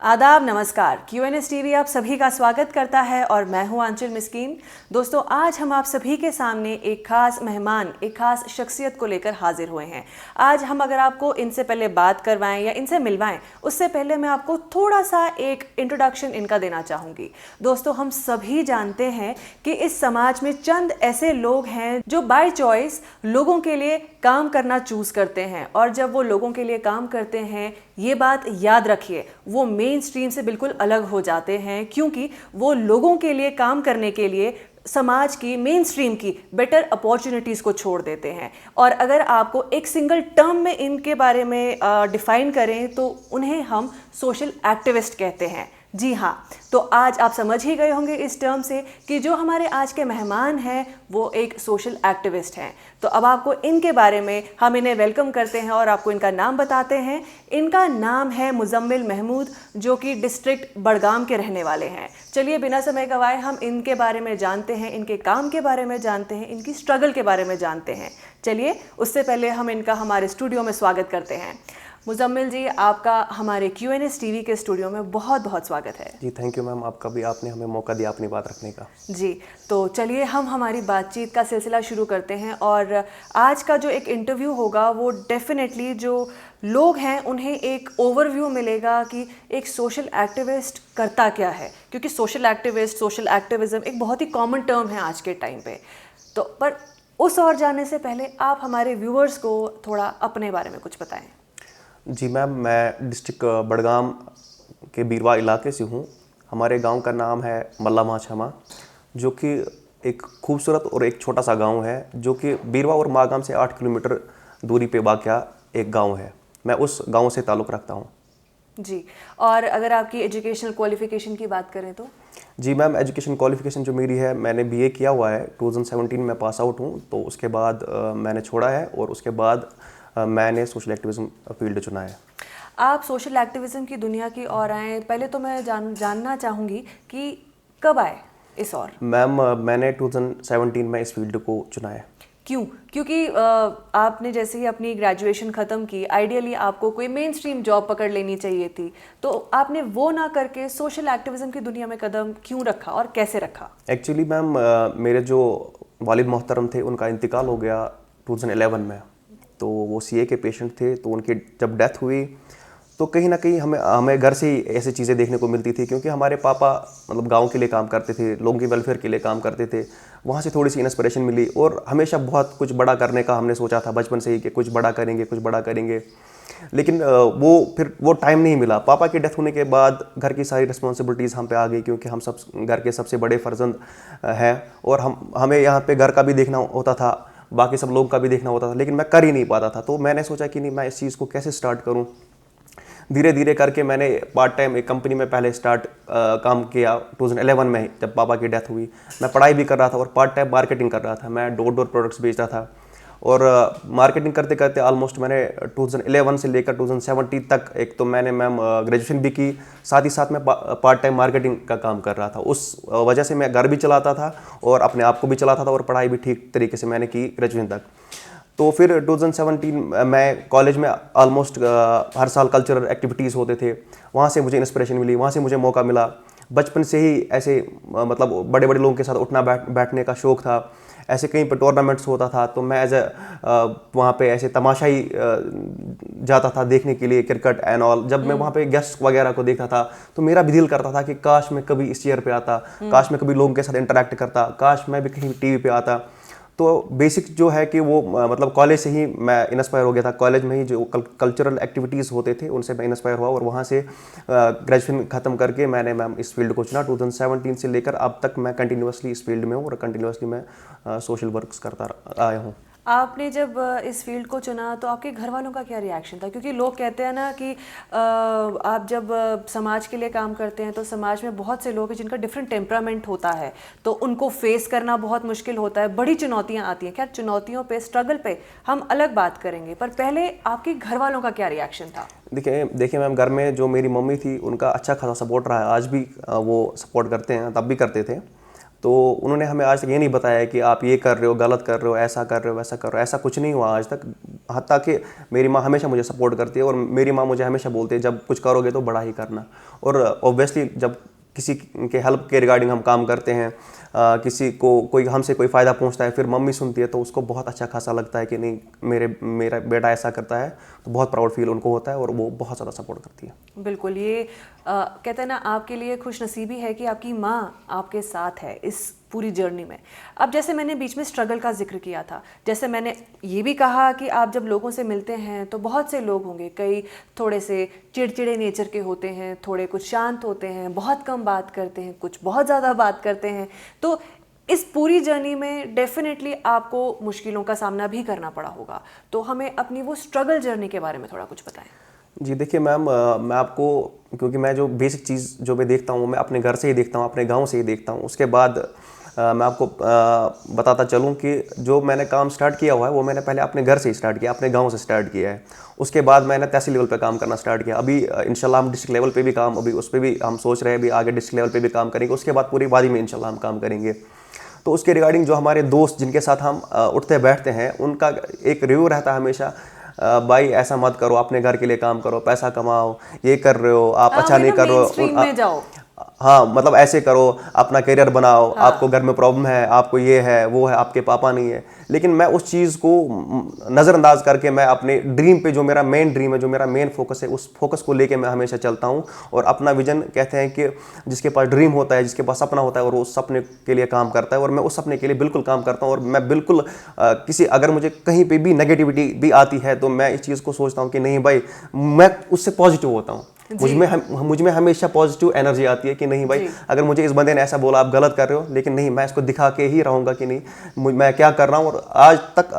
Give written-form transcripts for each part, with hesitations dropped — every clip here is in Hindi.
आदाब, नमस्कार। QNS टीवी आप सभी का स्वागत करता है और मैं हूं आंचल मिस्कीन। दोस्तों, आज हम आप सभी के सामने एक खास मेहमान, एक खास शख्सियत को लेकर हाजिर हुए हैं। आज हम अगर आपको इनसे पहले बात करवाएं या इनसे मिलवाएं, उससे पहले मैं आपको थोड़ा सा एक इंट्रोडक्शन इनका देना चाहूँगी। दोस्तों, हम सभी जानते हैं कि इस समाज में चंद ऐसे लोग हैं जो बाय चॉइस लोगों के लिए काम करना चूज़ करते हैं, और जब वो लोगों के लिए काम करते हैं, ये बात याद रखिए, वो मेन स्ट्रीम से बिल्कुल अलग हो जाते हैं, क्योंकि वो लोगों के लिए काम करने के लिए समाज की मेन स्ट्रीम की बेटर अपॉर्चुनिटीज़ को छोड़ देते हैं। और अगर आपको एक सिंगल टर्म में इनके बारे में डिफाइन करें तो उन्हें हम सोशल एक्टिविस्ट कहते हैं। जी हाँ, तो आज आप समझ ही गए होंगे इस टर्म से कि जो हमारे आज के मेहमान हैं वो एक सोशल एक्टिविस्ट हैं। तो अब आपको इनके बारे में हम इन्हें वेलकम करते हैं और आपको इनका नाम बताते हैं। इनका नाम है मुजम्मिल महमूद, जो कि डिस्ट्रिक्ट बड़गाम के रहने वाले हैं। चलिए बिना समय गवाए हम इनके बारे में जानते हैं, इनके काम के बारे में जानते हैं, इनकी स्ट्रगल के बारे में जानते हैं। चलिए, उससे पहले हम इनका हमारे स्टूडियो में स्वागत करते हैं। मुजम्मिल जी, आपका हमारे QNS टीवी के स्टूडियो में बहुत बहुत स्वागत है। जी थैंक यू मैम, आपका भी, आपने हमें मौका दिया अपनी बात रखने का। जी, तो चलिए हम हमारी बातचीत का सिलसिला शुरू करते हैं। और आज का जो एक इंटरव्यू होगा वो डेफिनेटली जो लोग हैं उन्हें एक ओवरव्यू मिलेगा कि एक सोशल एक्टिविस्ट करता क्या है, क्योंकि सोशल एक्टिविस्ट, सोशल एक्टिविज़म एक बहुत ही कॉमन टर्म है आज के टाइम पे। तो पर उस और जाने से पहले आप हमारे व्यूअर्स को थोड़ा अपने बारे में कुछ बताएं। जी मैम, मैं डिस्ट्रिक्ट बड़गाम के बीरवा इलाके से हूँ। हमारे गांव का नाम है मल्ला माछमा, जो कि एक खूबसूरत और एक छोटा सा गांव है, जो कि बीरवा और मागाम से 8 किलोमीटर दूरी पे वाक़या एक गांव है। मैं उस गांव से ताल्लुक़ रखता हूँ। जी, और अगर आपकी एजुकेशनल क्वालिफ़िकेशन की बात करें तो? जी मैम, एजुकेशन क्वालिफ़िकेशन जो मेरी है, मैंने BA किया हुआ है। 2017 में पास आउट हूँ, तो उसके बाद मैंने छोड़ा है और उसके बाद मैंने सोशल एक्टिविज़म फील्ड चुना है। आप सोशल एक्टिविज़म की दुनिया की ओर आए, पहले तो मैं जानना चाहूँगी कि कब आए इस ओर? मैम, मैंने 2017 में इस फील्ड को चुना है। क्यों? क्योंकि आपने जैसे ही अपनी ग्रेजुएशन ख़त्म की, आइडियली आपको कोई मेन स्ट्रीम जॉब पकड़ लेनी चाहिए थी, तो आपने वो ना करके सोशल एक्टिविज़म की दुनिया में कदम क्यों रखा और कैसे रखा? एक्चुअली मैम, मेरे जो वालिद मोहतरम थे उनका इंतकाल हो गया 2011 में। तो वो CA के पेशेंट थे, तो उनकी जब डेथ हुई तो कहीं ना कहीं हमें घर से ही ऐसी चीज़ें देखने को मिलती थी, क्योंकि हमारे पापा मतलब गांव के लिए काम करते थे, लोगों की वेलफेयर के लिए काम करते थे। वहाँ से थोड़ी सी इंस्पिरेशन मिली और हमेशा बहुत कुछ बड़ा करने का हमने सोचा था बचपन से ही कि कुछ बड़ा करेंगे, कुछ बड़ा करेंगे। लेकिन वो टाइम नहीं मिला। पापा की डेथ होने के बाद घर की सारी रिस्पॉन्सिबिलिटीज़ हम पे आ गई, क्योंकि हम सब घर के सबसे बड़े फर्जंद हैं और हमें यहाँ पे घर का भी देखना होता था, बाकी सब लोग का भी देखना होता था, लेकिन मैं कर ही नहीं पाता था। तो मैंने सोचा कि नहीं, मैं इस चीज़ को कैसे स्टार्ट करूँ। धीरे धीरे करके मैंने पार्ट टाइम एक कंपनी में पहले काम किया 2011 में। जब पापा की डेथ हुई, मैं पढ़ाई भी कर रहा था और पार्ट टाइम मार्केटिंग कर रहा था। मैं डोर डोर प्रोडक्ट्स बेचता था और मार्केटिंग करते करते ऑलमोस्ट मैंने 2011 से लेकर 2017 तक, एक तो मैंने मैम ग्रेजुएशन भी की, साथ ही साथ मैं पार्ट टाइम मार्केटिंग का काम कर रहा था। उस वजह से मैं घर भी चलाता था और अपने आप को भी चलाता था और पढ़ाई भी ठीक तरीके से मैंने की ग्रेजुएशन तक। तो फिर 2017 मैं कॉलेज में ऑलमोस्ट हर साल कल्चरल एक्टिविटीज़ होते थे, वहाँ से मुझे इंस्पिरेशन मिली, वहाँ से मुझे मौका मिला। बचपन से ही ऐसे मतलब बड़े बड़े लोगों के साथ उठना बैठने का शौक़ था। ऐसे कहीं पर टूर्नामेंट्स होता था तो मैं वहाँ पे ऐसे तमाशाई जाता था देखने के लिए, क्रिकेट एंड ऑल। जब मैं वहाँ पे गेस्ट वगैरह को देखता था तो मेरा भी दिल करता था कि काश मैं कभी इस चेयर पे आता, काश मैं कभी लोगों के साथ इंटरेक्ट करता, काश मैं भी कहीं टीवी पे आता। तो बेसिक जो है कि वो मतलब कॉलेज से ही मैं इंस्पायर हो गया था। कॉलेज में ही जो कल्चरल एक्टिविटीज़ होते थे उनसे मैं इंस्पायर हुआ और वहाँ से ग्रेजुएशन ख़त्म करके मैंने मैम इस फील्ड को चुना। 2017 से लेकर अब तक मैं कंटिन्यूसली इस फील्ड में हूँ और कंटिन्यूसली मैं सोशल वर्क्स करता आया हूँ। आपने जब इस फील्ड को चुना तो आपके घर वालों का क्या रिएक्शन था? क्योंकि लोग कहते हैं ना कि आप जब समाज के लिए काम करते हैं तो समाज में बहुत से लोग हैं जिनका डिफरेंट टेम्परामेंट होता है, तो उनको फेस करना बहुत मुश्किल होता है, बड़ी चुनौतियां आती हैं। खैर, चुनौतियों पे, स्ट्रगल पे हम अलग बात करेंगे, पर पहले आपके घर वालों का क्या रिएक्शन था? देखिए मैम, घर में जो मेरी मम्मी थी उनका अच्छा खासा सपोर्ट रहा है, आज भी वो सपोर्ट करते हैं, तब भी करते थे। तो उन्होंने हमें आज तक ये नहीं बताया कि आप ये कर रहे हो, गलत कर रहे हो, ऐसा कर रहे हो, वैसा कर रहे हो। ऐसा कुछ नहीं हुआ आज तक। हत्ता कि मेरी माँ हमेशा मुझे सपोर्ट करती है और मेरी माँ मुझे हमेशा बोलती है जब कुछ करोगे तो बड़ा ही करना। और ऑब्वियसली जब किसी के हेल्प के रिगार्डिंग हम काम करते हैं, किसी को कोई हमसे कोई फ़ायदा पहुंचता है, फिर मम्मी सुनती है तो उसको बहुत अच्छा खासा लगता है कि नहीं मेरा बेटा ऐसा करता है, तो बहुत प्राउड फील उनको होता है और वो बहुत ज़्यादा सपोर्ट करती है। बिल्कुल, ये कहते हैं ना, आपके लिए खुशनसीबी है कि आपकी माँ आपके साथ है इस पूरी जर्नी में। अब जैसे मैंने बीच में स्ट्रगल का जिक्र किया था, जैसे मैंने ये भी कहा कि आप जब लोगों से मिलते हैं तो बहुत से लोग होंगे, कई थोड़े से चिड़चिड़े नेचर के होते हैं, थोड़े कुछ शांत होते हैं, बहुत कम बात करते हैं, कुछ बहुत ज़्यादा बात करते हैं। तो इस पूरी जर्नी में डेफिनेटली आपको मुश्किलों का सामना भी करना पड़ा होगा, तो हमें अपनी वो स्ट्रगल जर्नी के बारे में थोड़ा कुछ बताएं। जी देखिए मैम, मैं आपको, क्योंकि मैं जो बेसिक चीज़ जो मैं देखता हूँ मैं अपने घर से ही देखता हूँ, अपने गांव से ही देखता हूँ। उसके बाद मैं आपको बताता चलूँ कि जो मैंने काम स्टार्ट किया हुआ है वो मैंने पहले अपने घर से ही स्टार्ट किया, अपने गांव से स्टार्ट किया है। उसके बाद मैंने तहसील लेवल पे काम करना स्टार्ट किया। अभी इंशाल्लाह हम डिस्ट्रिक्ट लेवल पे भी काम, अभी उस पर भी हम सोच रहे हैं, अभी आगे डिस्ट्रिक्ट लेवल पे भी काम करेंगे। उसके बाद पूरी वादी में इंशाल्लाह हम काम करेंगे। तो उसके रिगार्डिंग जो हमारे दोस्त जिनके साथ हम उठते बैठते हैं, उनका एक रिव्यू रहता है हमेशा, भाई ऐसा मत करो, अपने घर के लिए काम करो, पैसा कमाओ, ये कर रहे हो आप, अच्छा नहीं कर रहे हो, हाँ मतलब ऐसे करो, अपना करियर बनाओ, हाँ। आपको घर में प्रॉब्लम है, आपको ये है वो है, आपके पापा नहीं है। लेकिन मैं उस चीज़ को नज़रअंदाज करके मैं अपने ड्रीम पे, जो मेरा मेन ड्रीम है, जो मेरा मेन फोकस है, उस फोकस को लेके मैं हमेशा चलता हूँ। और अपना विजन, कहते हैं कि जिसके पास ड्रीम होता है, जिसके पास सपना होता है, और उस सपने के लिए काम करता है। और मैं उस सपने के लिए बिल्कुल काम करता हूँ। और मैं बिल्कुल अगर मुझे कहीं पर भी नेगेटिविटी भी आती है तो मैं इस चीज़ को सोचता हूँ कि नहीं भाई, मैं उससे पॉजिटिव होता हूँ। मुझ में हमेशा पॉजिटिव एनर्जी आती है कि नहीं भाई, अगर मुझे इस बंदे ने ऐसा बोला आप गलत कर रहे हो, लेकिन नहीं, मैं इसको दिखा के ही रहूंगा कि नहीं मैं क्या कर रहा हूँ। और आज तक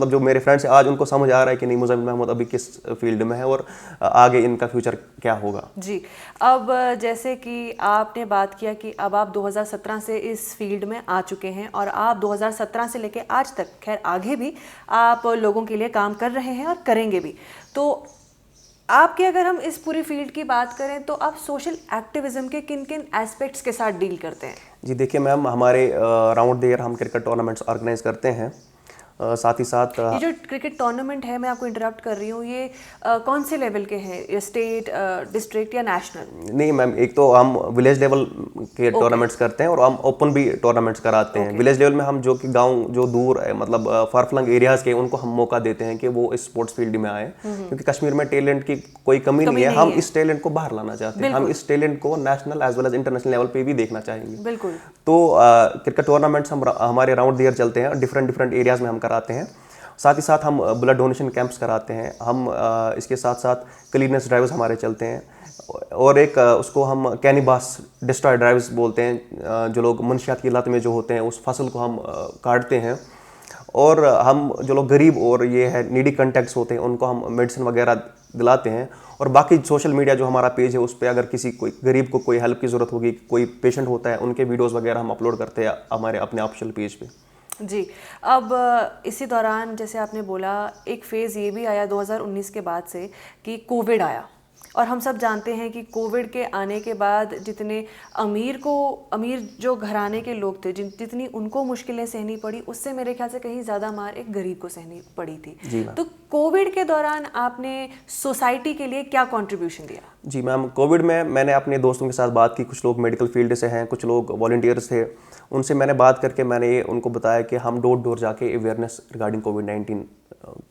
जो मेरे फ्रेंड्स हैं, आज उनको समझ आ रहा है कि नहीं मुज़म्मिल महमूद अभी किस फील्ड में है और आगे इनका फ्यूचर क्या होगा। जी, अब जैसे कि आपने बात किया कि अब आप 2017 से इस फील्ड में आ चुके हैं और आप 2017 से लेके आज तक, खैर आगे भी आप लोगों के लिए काम कर रहे हैं और करेंगे भी। तो आपके, अगर हम इस पूरी फील्ड की बात करें तो आप सोशल एक्टिविज्म के किन किन एस्पेक्ट्स के साथ डील करते हैं? जी देखिए मैम, हमारे राउंड द ईयर हम क्रिकेट टूर्नामेंट्स ऑर्गेनाइज करते हैं। साथ ही साथ ये जो क्रिकेट टूर्नामेंट है, मैं आपको इंटरप्ट कर रही हूँ, ये कौन से लेवल के हैं, स्टेट, डिस्ट्रिक्ट या नेशनल? नहीं मैम, एक तो हम विलेज लेवल के टूर्नामेंट्स करते हैं और हम ओपन भी टूर्नामेंट्स कराते हैं। विलेज लेवल में हम जो कि गांव जो दूर है, मतलब फार फ्लंग एरियाज के, उनको हम मौका देते हैं कि वो इस स्पोर्ट्स फील्ड में आए, क्योंकि कश्मीर में टैलेंट की कोई कमी नहीं है। हम इस टैलेंट को बाहर लाना चाहते हैं, हम इस टैलेंट को national as well as international level पे भी देखना चाहेंगे। बिल्कुल। तो क्रिकेट टूर्नामेंट्स हमारे राउंड द ईयर चलते हैं, डिफरेंट एरियाज में हम कराते हैं। साथ ही साथ हम ब्लड डोनेशन कैंप्स कराते हैं। हम इसके साथ साथ क्लीननेस ड्राइव्स हमारे चलते हैं, और एक उसको हम कैनिबास डिस्ट्रॉय ड्राइव्स बोलते हैं। जो लोग मंशियात की लत में जो होते हैं, उस फसल को हम काटते हैं। और हम जो लोग गरीब और ये है नीडी कंटेक्ट्स होते हैं, उनको हम मेडिसिन वगैरह दिलाते हैं। और बाकी सोशल मीडिया जो हमारा पेज है, उस पर अगर किसी कोई गरीब को कोई हेल्प की ज़रूरत होगी, कोई पेशेंट होता है, उनके वीडियोज़ वगैरह हम अपलोड करते हैं हमारे अपने ऑफिशियल पेज पे। जी, अब इसी दौरान जैसे आपने बोला, एक फ़ेज़ ये भी आया 2019 के बाद से कि कोविड आया, और हम सब जानते हैं कि कोविड के आने के बाद जितने अमीर जो घराने के लोग थे, जितनी उनको मुश्किलें सहनी पड़ी, उससे मेरे ख्याल से कहीं ज़्यादा मार एक गरीब को सहनी पड़ी थी। तो कोविड के दौरान आपने सोसाइटी के लिए क्या कंट्रीब्यूशन दिया? जी मैम, कोविड में मैंने अपने दोस्तों के साथ बात की। कुछ लोग मेडिकल फील्ड से हैं, कुछ लोग वॉलंटियर्स थे। उनसे मैंने बात करके मैंने ये उनको बताया कि हम डोर डोर जाके अवेयरनेस रिगार्डिंग कोविड-19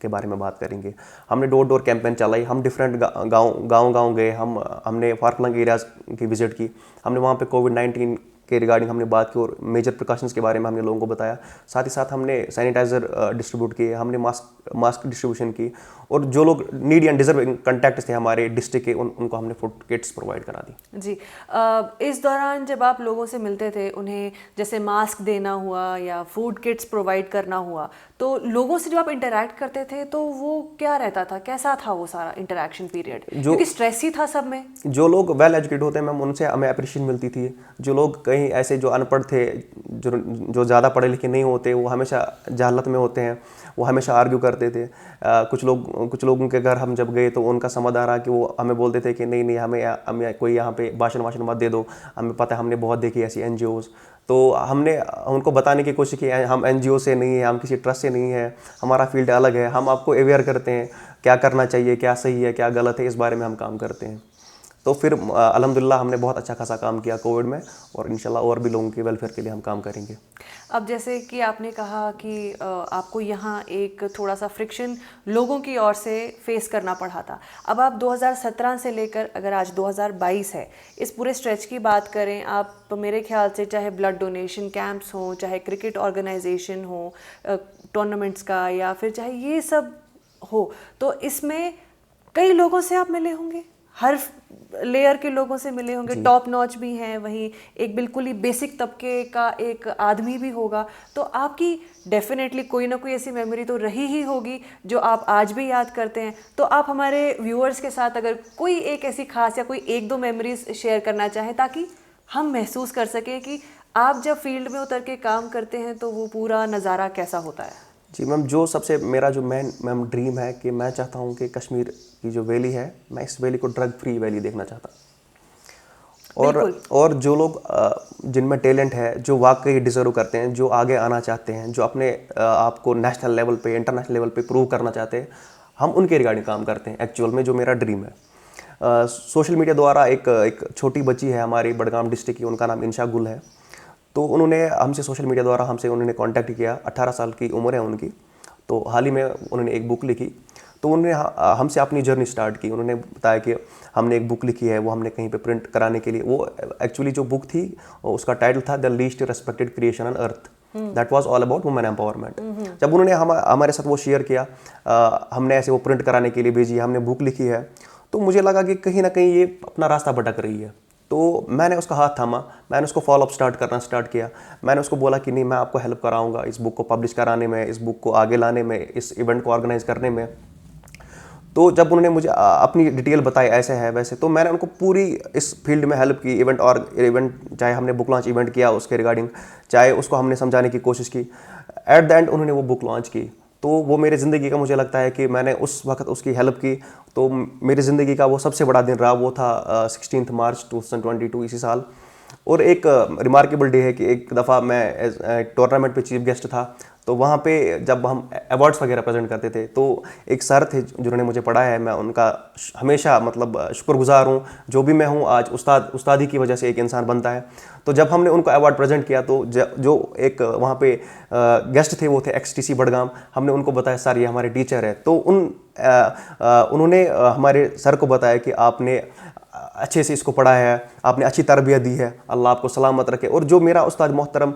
के बारे में बात करेंगे। हमने डोर डोर कैंपेन चलाई, हम डिफरेंट गांव गए, हमने फार फ्लंग एरियाज की विजिट की। हमने वहाँ पे कोविड-19 के रिगार्डिंग हमने बात की और मेजर प्रिकॉशंस के बारे में हमने लोगों को बताया। साथ ही साथ हमने सैनिटाइज़र डिस्ट्रीब्यूट किए, हमने मास्क डिस्ट्रीब्यूशन की। और जो लोग नीडी एंड डिजर्विंग कंटैक्ट्स थे हमारे डिस्ट्रिक्ट के, उनको हमने फूड किट्स प्रोवाइड करा दी। जी, इस दौरान जब आप लोगों से मिलते थे, उन्हें जैसे मास्क देना हुआ या फूड किट्स प्रोवाइड करना हुआ, तो लोगों से जो आप इंटरैक्ट करते थे तो वो क्या रहता था, कैसा था वो सारा इंटरैक्शन पीरियड? क्योंकि स्ट्रेस ही था सब में। जो लोग वेल एजुकेटेड होते हैं मैम, उनसे हमें अप्रिशिएशन मिलती थी। जो लोग कहीं ऐसे जो अनपढ़ थे, जो ज़्यादा पढ़े लिखे नहीं होते, वो हमेशा जहालत में होते हैं, वो हमेशा आर्ग्यू करते थे। कुछ लोगों के घर हम जब गए तो उनका समाधान रहा कि वो हमें बोलते थे कि नहीं नहीं, हमें कोई यहाँ पे भाषण वाषण मत दे दो, हमें पता है, हमने बहुत देखी ऐसी NGOs। तो हमने उनको बताने की कोशिश की हम NGO से नहीं है, हम किसी ट्रस्ट से नहीं है, हमारा फील्ड अलग है, हम आपको अवेयर करते हैं क्या करना चाहिए, क्या सही है क्या गलत है, इस बारे में हम काम करते हैं। तो फिर अल्हम्दुलिल्लाह हमने बहुत अच्छा खासा काम किया कोविड में, और इंशाल्लाह और भी लोगों के वेलफेयर के लिए हम काम करेंगे। अब जैसे कि आपने कहा कि आपको यहाँ एक थोड़ा सा फ्रिक्शन लोगों की ओर से फेस करना पड़ा था। अब आप 2017 से लेकर अगर आज 2022 है, इस पूरे स्ट्रेच की बात करें, आप मेरे ख्याल से चाहे ब्लड डोनेशन कैंप्स हों, चाहे क्रिकेट ऑर्गेनाइजेशन हो, टूर्नामेंट्स का, या फिर चाहे ये सब हो, तो इसमें कई लोगों से आप मिले होंगे, हर लेयर के लोगों से मिले होंगे, टॉप नॉच भी हैं, वहीं एक बिल्कुल ही बेसिक तबके का एक आदमी भी होगा। तो आपकी डेफिनेटली कोई ना कोई ऐसी मेमोरी तो रही ही होगी जो आप आज भी याद करते हैं। तो आप हमारे व्यूअर्स के साथ अगर कोई एक ऐसी खास या कोई एक दो मेमोरीज शेयर करना चाहें, ताकि हम महसूस कर सकें कि आप जब फील्ड में उतर के काम करते हैं तो वो पूरा नज़ारा कैसा होता है। जी मैम, जो सबसे मेरा जो मैम ड्रीम है कि मैं चाहता हूँ कि कश्मीर की जो वैली है, मैं इस वैली को ड्रग फ्री वैली देखना चाहता हूँ। और जो लोग जिनमें टैलेंट है, जो वाकई डिजर्व करते हैं, जो आगे आना चाहते हैं, जो अपने आप को नेशनल लेवल पे, इंटरनेशनल लेवल पे प्रूव करना चाहते हैं, हम उनके रिगार्डिंग काम करते हैं एक्चुअल में, जो मेरा ड्रीम है। सोशल मीडिया द्वारा एक छोटी बच्ची है हमारी बडगाम डिस्ट्रिक्ट की, उनका नाम इंशा गुल है। तो उन्होंने हमसे सोशल मीडिया द्वारा उन्होंने कांटेक्ट किया। 18 साल की उम्र है उनकी। तो हाल ही में उन्होंने एक बुक लिखी, तो उन्होंने हमसे अपनी जर्नी स्टार्ट की। उन्होंने बताया कि हमने एक बुक लिखी है, वो हमने कहीं पे प्रिंट कराने के लिए, वो एक्चुअली जो बुक थी उसका टाइटल था the least respected creation on earth, that was all about women empowerment. जब उन्होंने हमारे साथ वो शेयर किया, हमने ऐसे वो प्रिंट कराने के लिए भेजी, हमने बुक लिखी है, तो मुझे लगा कि कहीं ना कहीं ये अपना रास्ता भटक रही है। तो मैंने उसका हाथ थामा, मैंने उसको फॉलो अप करना स्टार्ट किया। मैंने उसको बोला कि नहीं, मैं आपको हेल्प कराऊंगा इस बुक को पब्लिश कराने में, इस बुक को आगे लाने में, इस इवेंट को ऑर्गेनाइज करने में। तो जब उन्होंने मुझे अपनी डिटेल बताई ऐसे है वैसे, तो मैंने उनको पूरी इस फील्ड में हेल्प की। इवेंट चाहे हमने बुक लॉन्च इवेंट किया उसके रिगार्डिंग, चाहे उसको हमने समझाने की कोशिश की। एट द एंड उन्होंने वो बुक लॉन्च की। तो वो मेरी ज़िंदगी का, मुझे लगता है कि मैंने उस वक्त उसकी हेल्प की, तो मेरी ज़िंदगी का वो सबसे बड़ा दिन रहा। वो था 16 मार्च 2022 इसी साल। और एक रिमार्केबल डे है कि एक दफ़ा मैं टूर्नामेंट पे चीफ गेस्ट था, तो वहाँ पे जब हम अवार्ड्स वगैरह प्रेजेंट करते थे, तो एक सर थे जिन्होंने मुझे पढ़ाया है, मैं उनका हमेशा मतलब शुक्रगुजार हूँ। जो भी मैं हूँ आज, उस्तादी की वजह से एक इंसान बनता है। तो जब हमने उनको अवार्ड प्रेजेंट किया, तो जो एक वहाँ पे गेस्ट थे वो थे XTC बडगाम। हमने उनको बताया सर ये हमारे टीचर है। तो उन्होंने हमारे सर को बताया कि आपने अच्छे से इसको पढ़ा है, आपने अच्छी तरबियत दी है, अल्लाह आपको सलामत रखे। और जो मेरा उस्ताद मोहतरम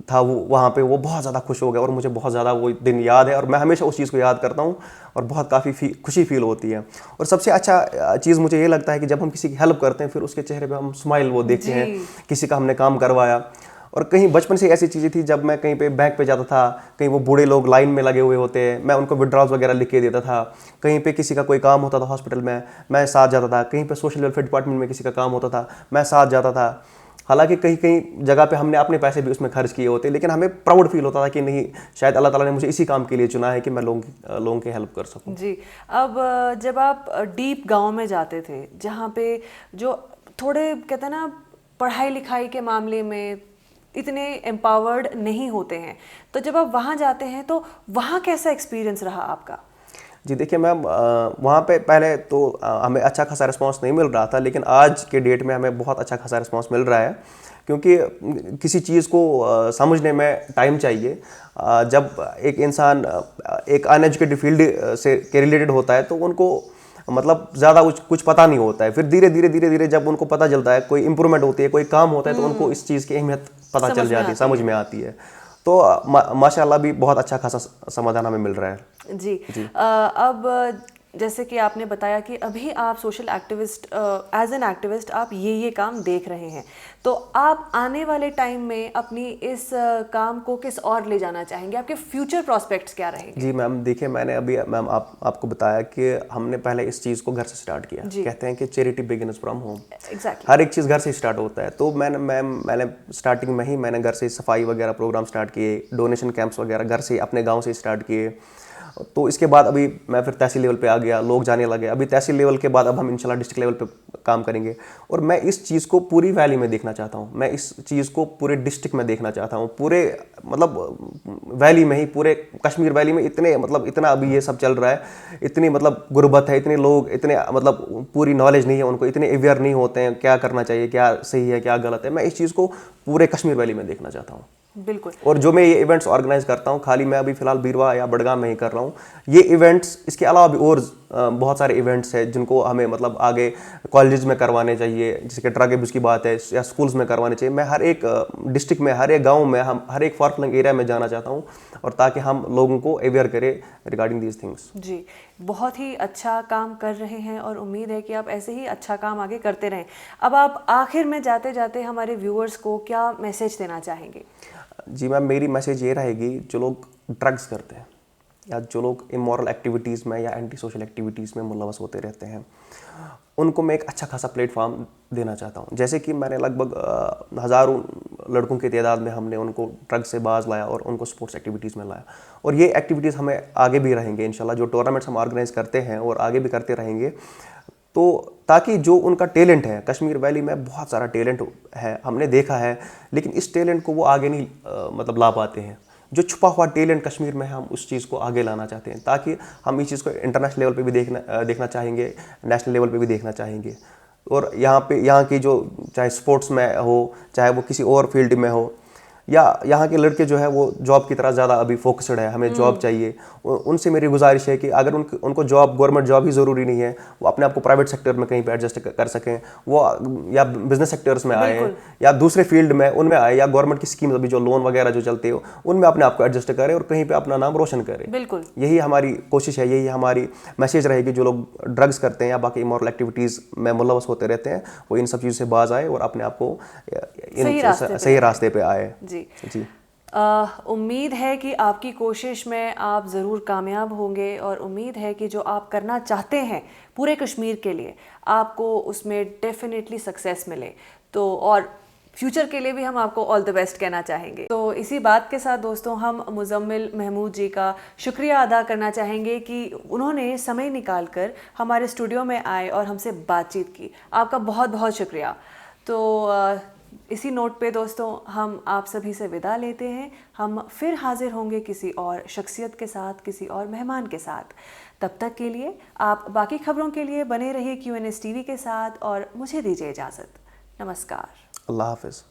था वो वहाँ पे वो बहुत ज़्यादा खुश हो गया, और मुझे बहुत ज़्यादा वो दिन याद है, और मैं हमेशा उस चीज़ को याद करता हूँ, और बहुत काफ़ी खुशी फील होती है। और सबसे अच्छा चीज़ मुझे ये लगता है कि जब हम किसी की हेल्प करते हैं, फिर उसके चेहरे पर हम स्माइल वो देखते हैं, किसी का हमने काम करवाया। और कहीं बचपन से ऐसी चीज़ें थी, जब मैं कहीं पे बैंक पे जाता था, कहीं वो बूढ़े लोग लाइन में लगे हुए होते हैं, मैं उनको विड्रॉल्स वगैरह लिख के देता था। कहीं पे किसी का कोई काम होता था हॉस्पिटल में, मैं साथ जाता था। कहीं पे सोशल वेलफेयर डिपार्टमेंट में किसी का काम होता था, मैं साथ जाता था। हालांकि कहीं कहीं जगह पे हमने अपने पैसे भी उसमें खर्च किए होते, लेकिन हमें प्राउड फील होता था कि नहीं, शायद अल्लाह ताला ने मुझे इसी काम के लिए चुना है कि मैं लोगों की हेल्प कर सकूं। जी। अब जब आप डीप गाँव में जाते थे, जहाँ पे जो थोड़े कहते हैं ना पढ़ाई लिखाई के मामले में इतने एम्पावर्ड नहीं होते हैं, तो जब आप वहाँ जाते हैं तो वहाँ कैसा एक्सपीरियंस रहा आपका? जी देखिए मैम, वहाँ पे पहले तो हमें अच्छा खासा रिस्पांस नहीं मिल रहा था, लेकिन आज के डेट में हमें बहुत अच्छा खासा रिस्पांस मिल रहा है, क्योंकि किसी चीज़ को समझने में टाइम चाहिए। जब एक इंसान एक अनएजुकेटेड फील्ड से के रिलेटेड होता है, तो उनको मतलब ज़्यादा कुछ पता नहीं होता है। फिर धीरे धीरे जब उनको पता चलता है, कोई इंप्रूवमेंट होती है, कोई काम होता है, तो उनको इस चीज़ की अहमियत पता चल जाती है, समझ में आती है। तो माशाल्लाह भी बहुत अच्छा खासा समाधान हमें मिल रहा है। जी। अब जैसे कि आपने बताया कि अभी आप social activist, as an activist आप ये काम देख रहे हैं, तो आप आने वाले टाइम में अपनी इस काम को किस और ले जाना चाहेंगे? आपके फ्यूचर प्रोस्पेक्ट्स क्या रहेंगे? जी मैम, देखिए मैंने अभी मैम आपको बताया कि हमने पहले इस चीज़ को घर से स्टार्ट किया। कहते हैं कि charity begins from home. Exactly. हर एक चीज़ घर से स्टार्ट होता है। तो मैंने स्टार्टिंग में ही मैंने घर से सफाई वगैरह प्रोग्राम स्टार्ट किए, डोनेशन कैंप्स वगैरह घर से अपने गाँव से स्टार्ट किए। तो इसके बाद अभी मैं फिर तहसील लेवल पे आ गया, लोग जाने लगे। अभी तहसील लेवल के बाद अब हम इंशाल्लाह डिस्ट्रिक्ट लेवल पे काम करेंगे। और मैं इस चीज़ को पूरी वैली में देखना चाहता हूँ, मैं इस चीज़ को पूरे डिस्ट्रिक्ट में देखना चाहता हूँ, पूरे मतलब वैली में ही, पूरे कश्मीर वैली में इतना अभी ये सब चल रहा है, इतनी मतलब गुर्बत है, इतने लोग इतने मतलब पूरी नॉलेज नहीं है उनको, इतने अवेयर नहीं होते हैं क्या करना चाहिए, क्या सही है क्या गलत है। मैं इस चीज़ को पूरे कश्मीर वैली में देखना चाहता हूँ। बिल्कुल। और जो मैं ये इवेंट्स ऑर्गेनाइज करता हूँ, खाली मैं अभी फिलहाल बीरवा या बडगाम में ही कर रहा हूँ ये इवेंट्स, इसके अलावा भी और बहुत सारे इवेंट्स हैं जिनको हमें मतलब आगे कॉलेज में करवाने चाहिए, जैसे कि ड्रग अब्यूज़ की बात है, या स्कूल्स में करवाने चाहिए। मैं हर एक डिस्ट्रिक्ट में, हर एक गाँव में, हम हर एक फार फ्लंग एरिया में जाना चाहता हूँ, और ताकि हम लोगों को अवेयर करें रिगार्डिंग दीज थिंग्स। जी, बहुत ही अच्छा काम कर रहे हैं और उम्मीद है कि आप ऐसे ही अच्छा काम आगे करते रहें। अब आप आखिर में जाते जाते हमारे व्यूअर्स को क्या मैसेज देना चाहेंगे? जी मैम, मेरी मैसेज ये रहेगी, जो लोग ड्रग्स करते हैं या जो लोग इमोरल एक्टिविटीज़ में या एंटी सोशल एक्टिविटीज़ में मुलवस होते रहते हैं, उनको मैं एक अच्छा खासा प्लेटफॉर्म देना चाहता हूँ। जैसे कि मैंने लगभग हज़ारों लड़कों की तादाद में हमने उनको ड्रग से बाज लाया और उनको स्पोर्ट्स एक्टिविटीज़ में लाया, और ये एक्टिविटीज़ हमें आगे भी रहेंगे इंशाल्लाह। जो टूर्नामेंट्स हम ऑर्गेनाइज करते हैं और आगे भी करते रहेंगे, तो ताकि जो उनका टैलेंट है, कश्मीर वैली में बहुत सारा टैलेंट है, हमने देखा है, लेकिन इस टैलेंट को वो आगे नहीं मतलब ला पाते हैं। जो छुपा हुआ टैलेंट कश्मीर में है, हम उस चीज़ को आगे लाना चाहते हैं, ताकि हम इस चीज़ को इंटरनेशनल लेवल पे भी देखना चाहेंगे, नेशनल लेवल पे भी देखना चाहेंगे। और यहाँ की जो चाहे स्पोर्ट्स में हो, चाहे वो किसी और फील्ड में हो, या यहाँ के लड़के जो है वो जॉब की तरह ज़्यादा अभी फोकस्ड है, हमें जॉब चाहिए। उनसे मेरी गुजारिश है कि अगर उनको जॉब, गवर्नमेंट जॉब ही ज़रूरी नहीं है, वो अपने आप को प्राइवेट सेक्टर में कहीं पे एडजस्ट कर सकें, वो या बिजनेस सेक्टर्स में आए या दूसरे फील्ड में उनमें आए, या गवर्नमेंट की स्कीम अभी जो लोन वगैरह जो चलते हो उनमें अपने आप को एडजस्ट करें और कहीं पर अपना नाम रोशन करें। बिल्कुल, यही यही हमारी कोशिश है, यही हमारी मैसेज रहेगी। जो लोग ड्रग्स करते हैं या बाकी इमोरल एक्टिविटीज़ में मुलवस होते रहते हैं, वो इन सब चीज़ों से बाज आए और अपने आप को सही रास्ते पे आए। जी। जी, उम्मीद है कि आपकी कोशिश में आप ज़रूर कामयाब होंगे, और उम्मीद है कि जो आप करना चाहते हैं पूरे कश्मीर के लिए, आपको उसमें डेफिनेटली सक्सेस मिले। तो और फ्यूचर के लिए भी हम आपको ऑल द बेस्ट कहना चाहेंगे। तो इसी बात के साथ दोस्तों, हम मुजम्मिल महमूद जी का शुक्रिया अदा करना चाहेंगे कि उन्होंने समय निकाल कर हमारे स्टूडियो में आए और हमसे बातचीत की। आपका बहुत बहुत शुक्रिया। तो इसी नोट पे दोस्तों, हम आप सभी से विदा लेते हैं। हम फिर हाजिर होंगे किसी और शख्सियत के साथ, किसी और मेहमान के साथ। तब तक के लिए आप बाकी खबरों के लिए बने रहिए QNS TV के साथ, और मुझे दीजिए इजाज़त। नमस्कार। अल्लाह हाफिज़।